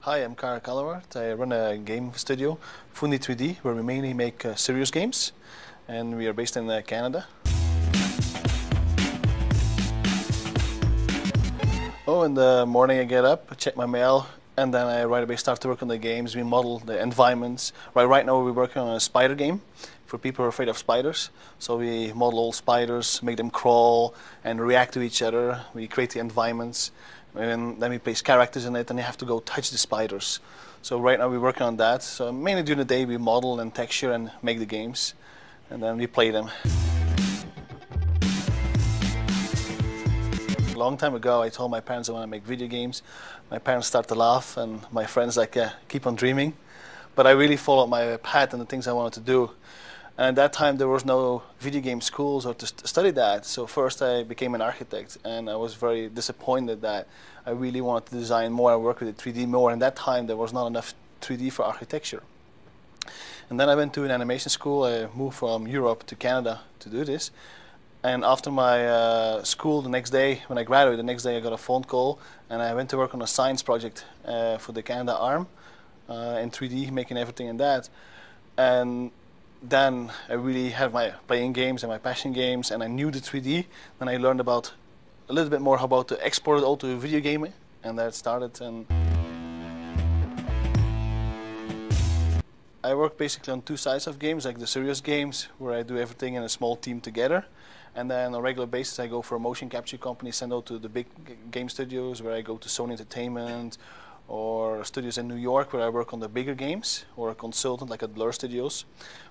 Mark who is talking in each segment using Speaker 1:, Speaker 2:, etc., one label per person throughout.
Speaker 1: Hi, I'm Callawaert. I run a game studio, Funny 3D, where we mainly make serious games, and we are based in Canada. Oh, in the morning I get up, check my mail, and then I right away start to work on the games. We model the environments. Right now we're working on a spider game for people who are afraid of spiders. So we model all spiders, make them crawl and react to each other. We create the environments, and then we place characters in it, and you have to go touch the spiders. So right now we're working on that. So mainly during the day we model and texture and make the games, and then we play them. A long time ago I told my parents I want to make video games. My parents started to laugh, and my friends like, yeah, keep on dreaming. But I really followed my path and the things I wanted to do. And at that time there was no video game schools or to study that. So first I became an architect, and I was very disappointed that I really wanted to design more and work with the 3D more. And at that time there was not enough 3D for architecture. And then I went to an animation school. I moved from Europe to Canada to do this. And after my school, the next day, when I graduated, the next day I got a phone call, and I went to work on a science project for the Canada arm in 3D, making everything in that. And then I really had my playing games and my passion games, and I knew the 3D. Then I learned about a little bit more about to export it all to video gaming, and that started. And I work basically on two sides of games, like the serious games, where I do everything in a small team together. And then on a regular basis I go for a motion capture company, send out to the big game studios, where I go to Sony Entertainment, or studios in New York where I work on the bigger games, or a consultant like at Blur Studios.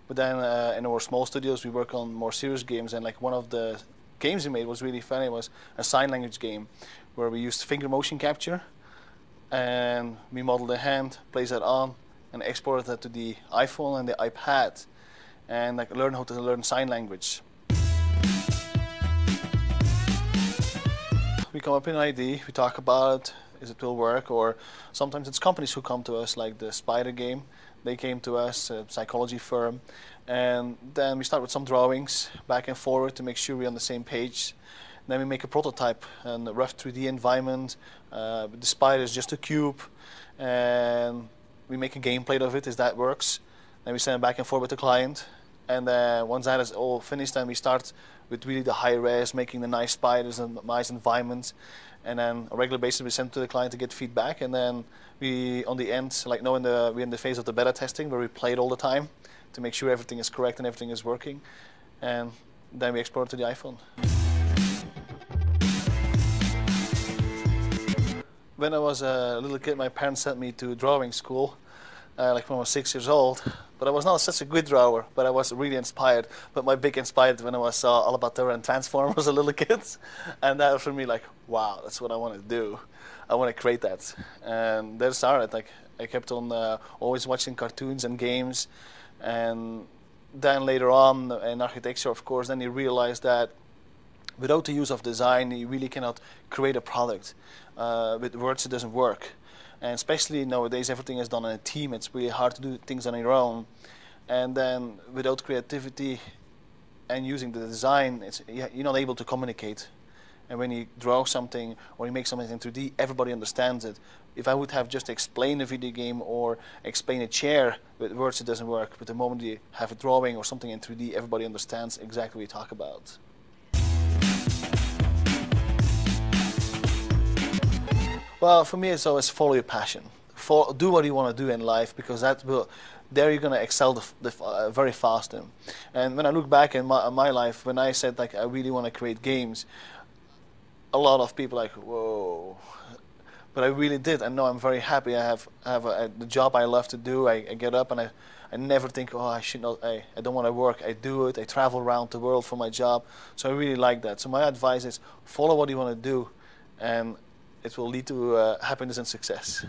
Speaker 1: But then in our small studios we work on more serious games, and like one of the games we made was really funny. It was a sign language game where we used finger motion capture, and we modeled the hand, place that on, and exported that to the iPhone and the iPad, and like learn how to learn sign language. We come up with an idea, we talk about it, if it will work, or sometimes it's companies who come to us, like the Spider game. They came to us, a psychology firm, and then we start with some drawings back and forward to make sure we're on the same page. Then we make a prototype and a rough 3D environment. The spider is just a cube, and we make a gameplay of it, as that works. Then we send it back and forth with the client, and once that is all finished, then we start with really the high res, making the nice spiders and nice environments. And then on a regular basis we send to the client to get feedback, and then we, on the end, like now we're in the phase of the beta testing, where we play it all the time to make sure everything is correct and everything is working, and then we export it to the iPhone. When I was a little kid, my parents sent me to drawing school, like when I was 6 years old. But I was not such a good drawer, but I was really inspired. But my big inspired when I saw All About Terror and Transformers as a little kid. And that was for me like, wow, that's what I want to do. I want to create that. And there started. Like, I kept on always watching cartoons and games. And then later on in architecture, of course, then you realize that without the use of design, you really cannot create a product. With words, it doesn't work. And especially nowadays, everything is done in a team. It's really hard to do things on your own. And then without creativity and using the design, you're not able to communicate. And when you draw something or you make something in 3D, everybody understands it. If I would have just explained a video game or explain a chair with words, it doesn't work. But the moment you have a drawing or something in 3D, everybody understands exactly what you talk about. Well, for me, it's always follow your passion. Do what you want to do in life, because there you're going to excel very fast in. And when I look back in my life, when I said like I really want to create games, a lot of people like, whoa. But I really did, and now I'm very happy. I have the job I love to do. I get up and I never think, oh, I should not. I don't want to work. I do it. I travel around the world for my job. So I really like that. So my advice is follow what you want to do, and it will lead to happiness and success.